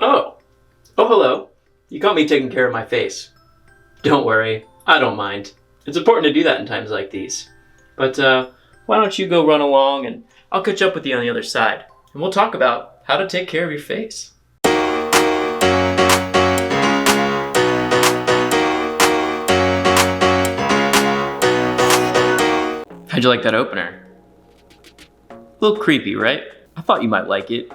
Oh, hello. You caught me taking care of my face. Don't worry, I don't mind. It's important to do that in times like these. But why don't you go run along and I'll catch up with you on the other side. And we'll talk about how to take care of your face. How'd you like that opener? A little creepy, right? I thought you might like it.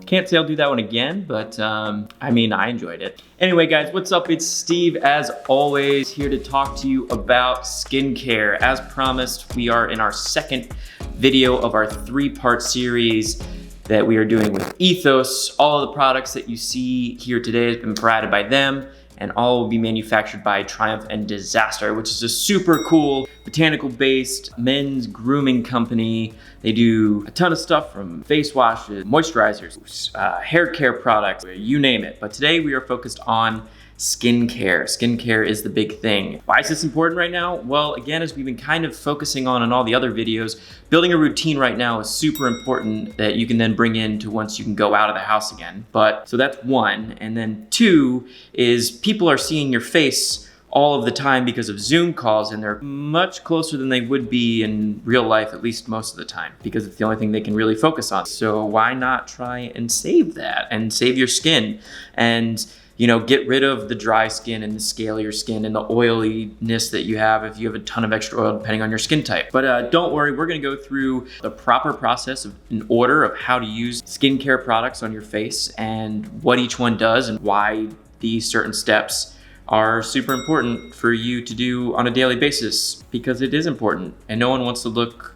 Can't say I'll do that one again, but I enjoyed it. Anyway, guys, what's up? It's Steve, as always, here to talk to you about skincare. As promised, we are in our second video of our 3-part series that we are doing with Ethos. All of the products that you see here today has been provided by them, and all will be manufactured by Triumph and Disaster, which is a super cool botanical-based men's grooming company. They do a ton of stuff from face washes, moisturizers, hair care products, you name it. But today we are focused on skincare. Skincare is the big thing. Why is this important right now? Well, again, as we've been kind of focusing on in all the other videos, building a routine right now is super important that you can then bring into once you can go out of the house again. So that's one. And then 2 is people are seeing your face all of the time because of Zoom calls, and they're much closer than they would be in real life, at least most of the time, because it's the only thing they can really focus on. So why not try and save that and save your skin and get rid of the dry skin and the scalier skin and the oiliness that you have if you have a ton of extra oil, depending on your skin type. But don't worry, we're gonna go through the proper process in order of how to use skincare products on your face and what each one does and why these certain steps are super important for you to do on a daily basis, because it is important and no one wants to look,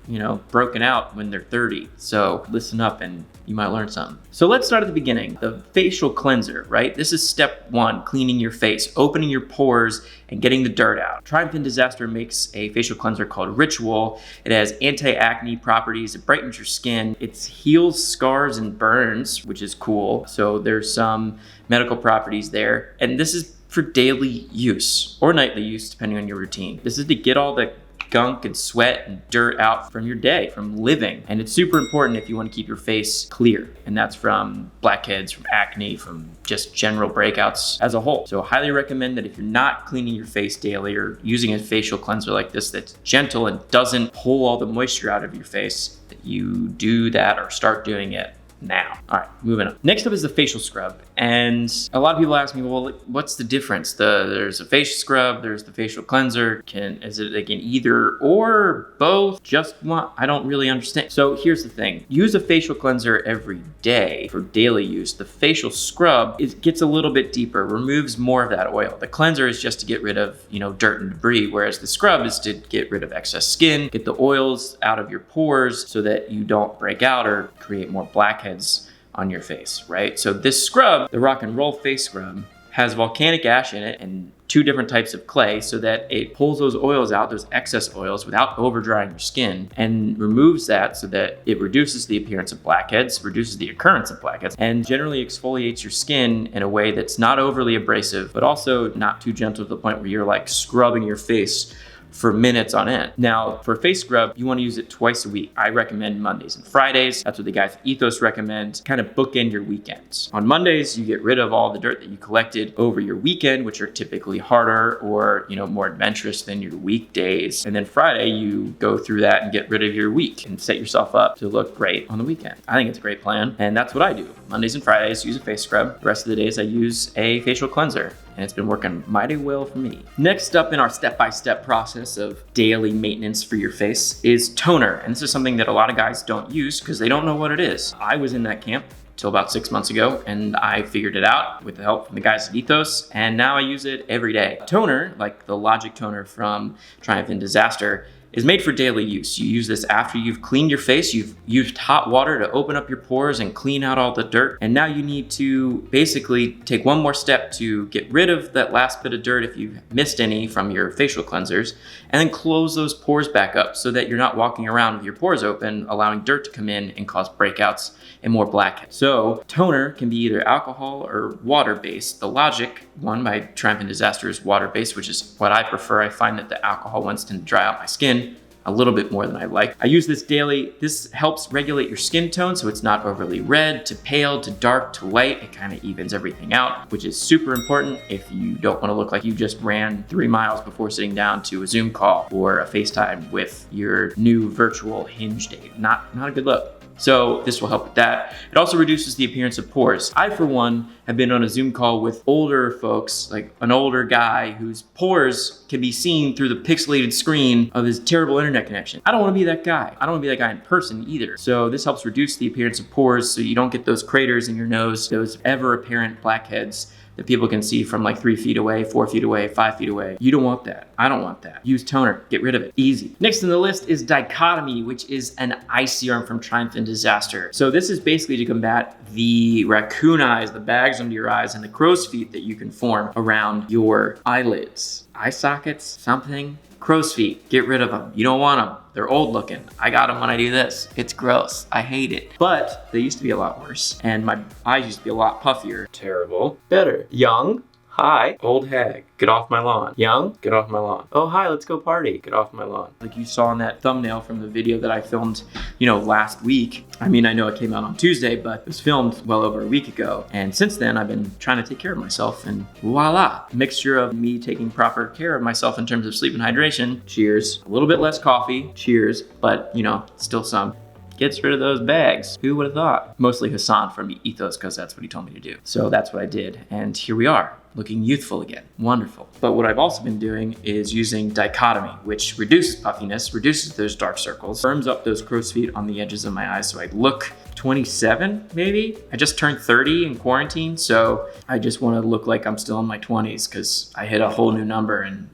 broken out when they're 30. So listen up and you might learn something. So let's start at the beginning. The facial cleanser, right? This is step 1, cleaning your face, opening your pores and getting the dirt out. Triumph and Disaster makes a facial cleanser called Ritual. It has anti-acne properties, it brightens your skin, it heals scars and burns, which is cool. So there's some medical properties there. And this is for daily use or nightly use, depending on your routine. This is to get all the gunk and sweat and dirt out from your day, from living. And it's super important if you want to keep your face clear. And that's from blackheads, from acne, from just general breakouts as a whole. So I highly recommend that if you're not cleaning your face daily or using a facial cleanser like this that's gentle and doesn't pull all the moisture out of your face, that you do that or start doing it now. All right, moving on. Next up is the facial scrub. And a lot of people ask me, well, what's the difference? There's a facial scrub, there's the facial cleanser. Is it like an either or, both, just one? I don't really understand. So here's the thing. Use a facial cleanser every day for daily use. The facial scrub, it gets a little bit deeper, removes more of that oil. The cleanser is just to get rid of, dirt and debris, whereas the scrub is to get rid of excess skin, get the oils out of your pores so that you don't break out or create more blackheads on your face, right? So this scrub, the rock and roll face scrub, has volcanic ash in it and 2 different types of clay so that it pulls those oils out, those excess oils, without over drying your skin, and removes that so that it reduces the appearance of blackheads, reduces the occurrence of blackheads, and generally exfoliates your skin in a way that's not overly abrasive, but also not too gentle to the point where you're like scrubbing your face for minutes on end. Now, for face scrub, you want to use it twice a week. I recommend Mondays and Fridays. That's what the guys at Ethos recommend. Kind of bookend your weekends. On Mondays, you get rid of all the dirt that you collected over your weekend, which are typically harder or, more adventurous than your weekdays. And then Friday, you go through that and get rid of your week and set yourself up to look great on the weekend. I think it's a great plan. And that's what I do. Mondays and Fridays, use a face scrub. The rest of the days, I use a facial cleanser. And it's been working mighty well for me. Next up in our step-by-step process of daily maintenance for your face is toner. And this is something that a lot of guys don't use because they don't know what it is. I was in that camp till about 6 months ago, and I figured it out with the help from the guys at Ethos, and now I use it every day. Toner, like the Logic toner from Triumph and Disaster, is made for daily use. You use this after you've cleaned your face, you've used hot water to open up your pores and clean out all the dirt. And now you need to basically take one more step to get rid of that last bit of dirt if you've missed any from your facial cleansers, and then close those pores back up so that you're not walking around with your pores open, allowing dirt to come in and cause breakouts and more blackheads. So toner can be either alcohol or water-based. The Logic one by Triumph and Disaster is water-based, which is what I prefer. I find that the alcohol ones tend to dry out my skin a little bit more than I like. I use this daily. This helps regulate your skin tone so it's not overly red to pale to dark to white. It kind of evens everything out, which is super important if you don't want to look like you just ran 3 miles before sitting down to a Zoom call or a FaceTime with your new virtual Hinge date. Not a good look. So this will help with that. It also reduces the appearance of pores. I, for one, have been on a Zoom call with older folks, like an older guy whose pores can be seen through the pixelated screen of his terrible internet connection. I don't want to be that guy. I don't want to be that guy in person either. So this helps reduce the appearance of pores so you don't get those craters in your nose, those ever apparent blackheads that people can see from like 3 feet away, 4 feet away, 5 feet away. You don't want that. I don't want that. Use toner, get rid of it, easy. Next on the list is dichotomy, which is an eye serum from Triumph and Disaster. So this is basically to combat the raccoon eyes, the bags under your eyes, and the crow's feet that you can form around your eyelids. Eye sockets, something. Crow's feet, get rid of them. You don't want them. They're old looking. I got them when I do this. It's gross. I hate it. But they used to be a lot worse. And my eyes used to be a lot puffier. Terrible. Better. Young. Hi. Old hag. Get off my lawn. Young. Get off my lawn. Oh, hi. Let's go party. Get off my lawn. Like you saw in that thumbnail from the video that I filmed, last week. I mean, I know it came out on Tuesday, but it was filmed well over a week ago. And since then, I've been trying to take care of myself, and voila. Mixture of me taking proper care of myself in terms of sleep and hydration. Cheers. A little bit less coffee. Cheers. But, still some. Gets rid of those bags. Who would have thought? Mostly Hassan from Ethos, because that's what he told me to do. So that's what I did. And here we are, looking youthful again. Wonderful. But what I've also been doing is using dichotomy, which reduces puffiness, reduces those dark circles, firms up those crow's feet on the edges of my eyes so I look 27, maybe? I just turned 30 in quarantine, so I just want to look like I'm still in my 20s because I hit a whole new number and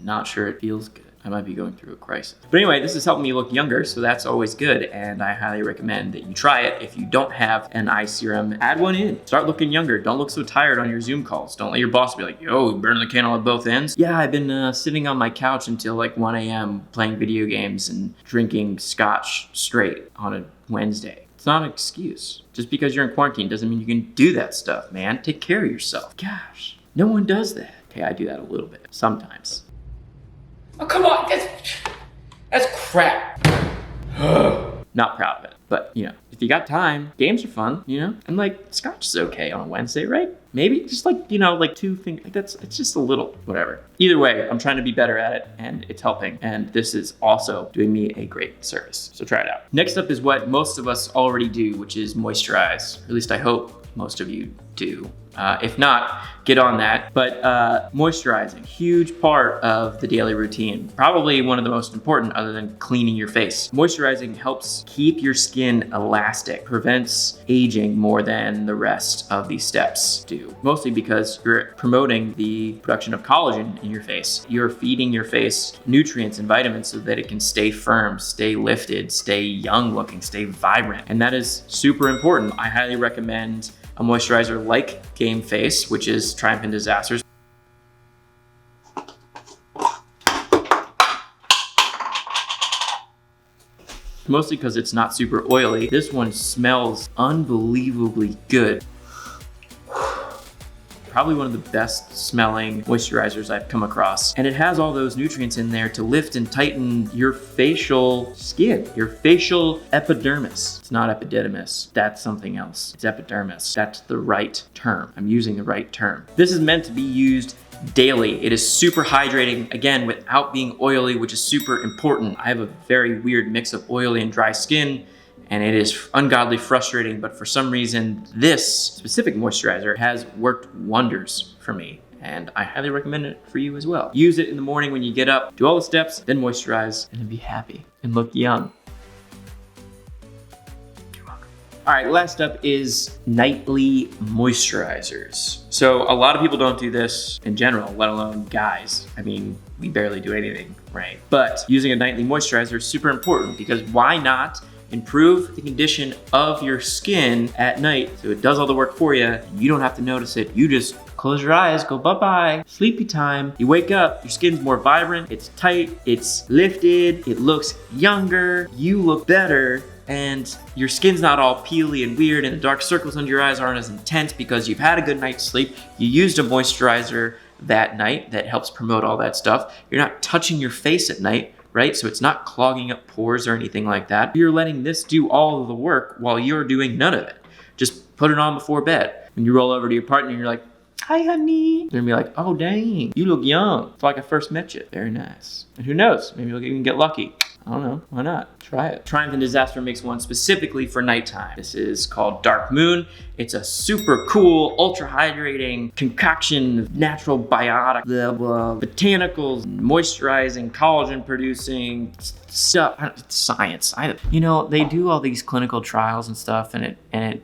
not sure it feels good. I might be going through a crisis. But anyway, this is helping me look younger, so that's always good, and I highly recommend that you try it. If you don't have an eye serum, add one in. Start looking younger. Don't look so tired on your Zoom calls. Don't let your boss be like, yo, burning the candle at both ends. Yeah, I've been sitting on my couch until like 1 a.m. playing video games and drinking scotch straight on a Wednesday. It's not an excuse. Just because you're in quarantine doesn't mean you can do that stuff, man. Take care of yourself. Gosh, no one does that. Okay, I do that a little bit, sometimes. Oh, come on, that's crap. Not proud of it, but if you got time, games are fun, and like scotch is okay on a Wednesday, right? Maybe just like, like 2 things, like it's just a little, whatever. Either way, I'm trying to be better at it and it's helping. And this is also doing me a great service. So try it out. Next up is what most of us already do, which is moisturize. At least I hope most of you do. If not, get on that. But moisturizing, huge part of the daily routine. Probably one of the most important other than cleaning your face. Moisturizing helps keep your skin elastic, prevents aging more than the rest of these steps do. Mostly because you're promoting the production of collagen in your face. You're feeding your face nutrients and vitamins so that it can stay firm, stay lifted, stay young looking, stay vibrant. And that is super important. I highly recommend a moisturizer like Game Face, which is Triumph and Disasters. Mostly because it's not super oily. This one smells unbelievably good. Probably one of the best smelling moisturizers I've come across. And it has all those nutrients in there to lift and tighten your facial skin, your facial epidermis. It's not epididymis, that's something else. It's epidermis, that's the right term. I'm using the right term. This is meant to be used daily. It is super hydrating, again, without being oily, which is super important. I have a very weird mix of oily and dry skin, and it is ungodly frustrating, but for some reason, this specific moisturizer has worked wonders for me, and I highly recommend it for you as well. Use it in the morning when you get up, do all the steps, then moisturize, and then be happy and look young. All right, last up is nightly moisturizers. So a lot of people don't do this in general, let alone guys. I mean, we barely do anything, right? But using a nightly moisturizer is super important because why not improve the condition of your skin at night so it does all the work for you. You don't have to notice it. You just close your eyes, go bye-bye, sleepy time. You wake up, your skin's more vibrant, it's tight, it's lifted, it looks younger, you look better, and your skin's not all peely and weird and the dark circles under your eyes aren't as intense because you've had a good night's sleep. You used a moisturizer that night that helps promote all that stuff. You're not touching your face at night, right? So it's not clogging up pores or anything like that. You're letting this do all of the work while you're doing none of it. Just put it on before bed. When you roll over to your partner and you're like, hi, honey. They're gonna be like, oh, dang, you look young. It's like I first met you. Very nice. And who knows? Maybe you'll even get lucky. I don't know. Why not? Try it. Triumph and Disaster makes one specifically for nighttime. This is called Dark Moon. It's a super cool, ultra hydrating concoction of natural biotic, botanicals, moisturizing, collagen producing stuff. It's science. You know, they do all these clinical trials and stuff, and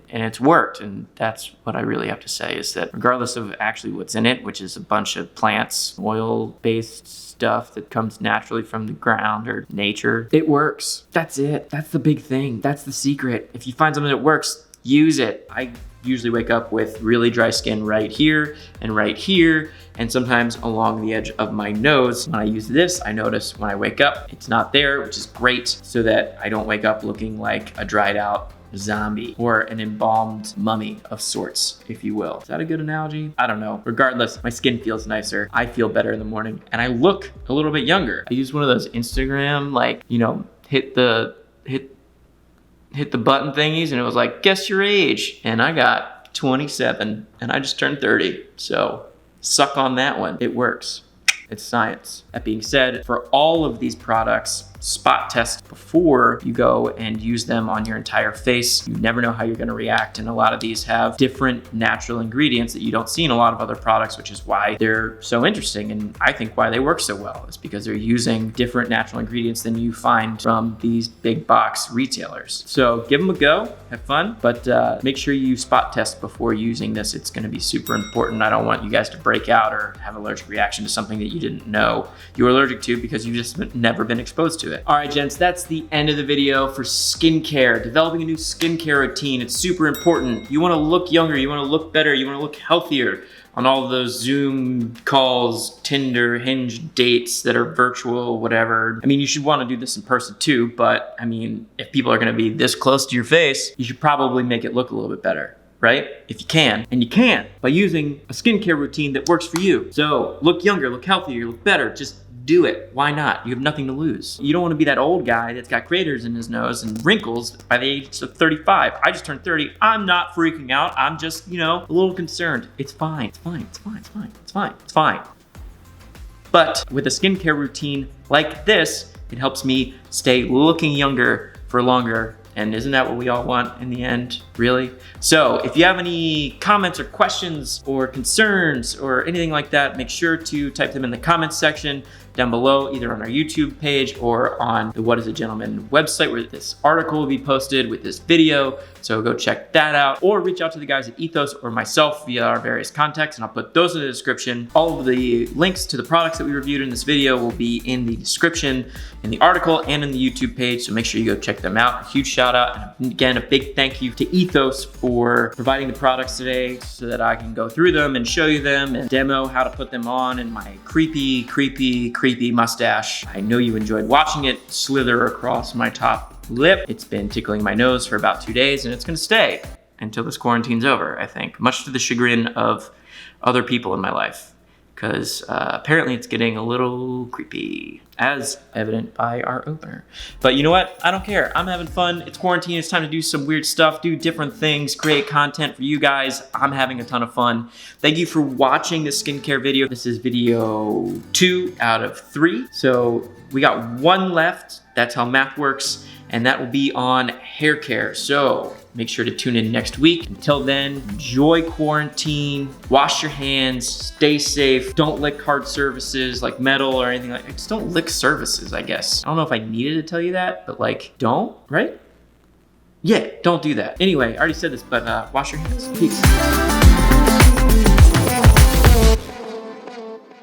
it's worked. And that's what I really have to say is that regardless of actually what's in it, which is a bunch of plants, oil-based stuff that comes naturally from the ground or nature, it works. That's it. That's the big thing. That's the secret. If you find something that works, use it. I usually wake up with really dry skin right here, and sometimes along the edge of my nose. When I use this, I notice when I wake up, it's not there, which is great, so that I don't wake up looking like a dried out zombie or an embalmed mummy of sorts, if you will. Is that a good analogy? I don't know. Regardless, my skin feels nicer. I feel better in the morning, and I look a little bit younger. I use one of those Instagram, like, you know, hit the button thingies, and it was like, guess your age. And I got 27, and I just turned 30. So suck on that one. It works. It's science. That being said, for all of these products, spot test before you go and use them on your entire face. You never know how you're gonna react, and a lot of these have different natural ingredients that you don't see in a lot of other products, which is why they're so interesting, and I think why they work so well is because they're using different natural ingredients than you find from these big box retailers. So give them a go, have fun, but make sure you spot test before using this. It's gonna be super important. I don't want you guys to break out or have an allergic reaction to something that you didn't know you were allergic to because you've just never been exposed to it. All right, gents, that's the end of the video for skincare. Developing a new skincare routine, it's super important. You wanna look younger, you wanna look better, you wanna look healthier on all of those Zoom calls, Tinder, Hinge dates that are virtual, whatever. I mean, you should wanna do this in person too, but I mean, if people are gonna be this close to your face, you should probably make it look a little bit better, right? If you can, and you can by using a skincare routine that works for you. So look younger, look healthier, look better, just do it. Why not? You have nothing to lose. You don't want to be that old guy that's got craters in his nose and wrinkles by the age of 35. I just turned 30. I'm not freaking out. I'm just, you know, a little concerned. It's fine. It's fine. It's fine. It's fine. It's fine. It's fine. But with a skincare routine like this, it helps me stay looking younger for longer. And isn't that what we all want in the end, really? So if you have any comments or questions or concerns or anything like that, make sure to type them in the comments section down below, either on our YouTube page or on the What is a Gentleman website where this article will be posted with this video. So go check that out, or reach out to the guys at Ethos or myself via our various contacts, and I'll put those in the description. All of the links to the products that we reviewed in this video will be in the description, in the article, and in the YouTube page, so make sure you go check them out. A huge shout out, and again, a big thank you to Ethos for providing the products today so that I can go through them and show you them and demo how to put them on in my creepy mustache. I know you enjoyed watching it slither across my top lip. It's been tickling my nose for about 2 days, and it's gonna stay until this quarantine's over, I think, much to the chagrin of other people in my life, because apparently it's getting a little creepy, as evident by our opener. But you know what? I don't care. I'm having fun. It's quarantine. It's time to do some weird stuff, do different things, create content for you guys. I'm having a ton of fun. Thank you for watching this skincare video. This is video 2 out of 3. So we got 1 left. That's how math works. And that will be on hair care. So make sure to tune in next week. Until then, enjoy quarantine, wash your hands, stay safe, don't lick hard surfaces like metal or anything like that. Just don't lick surfaces, I guess. I don't know if I needed to tell you that, but like, don't, right? Yeah, don't do that. Anyway, I already said this, but wash your hands. Peace.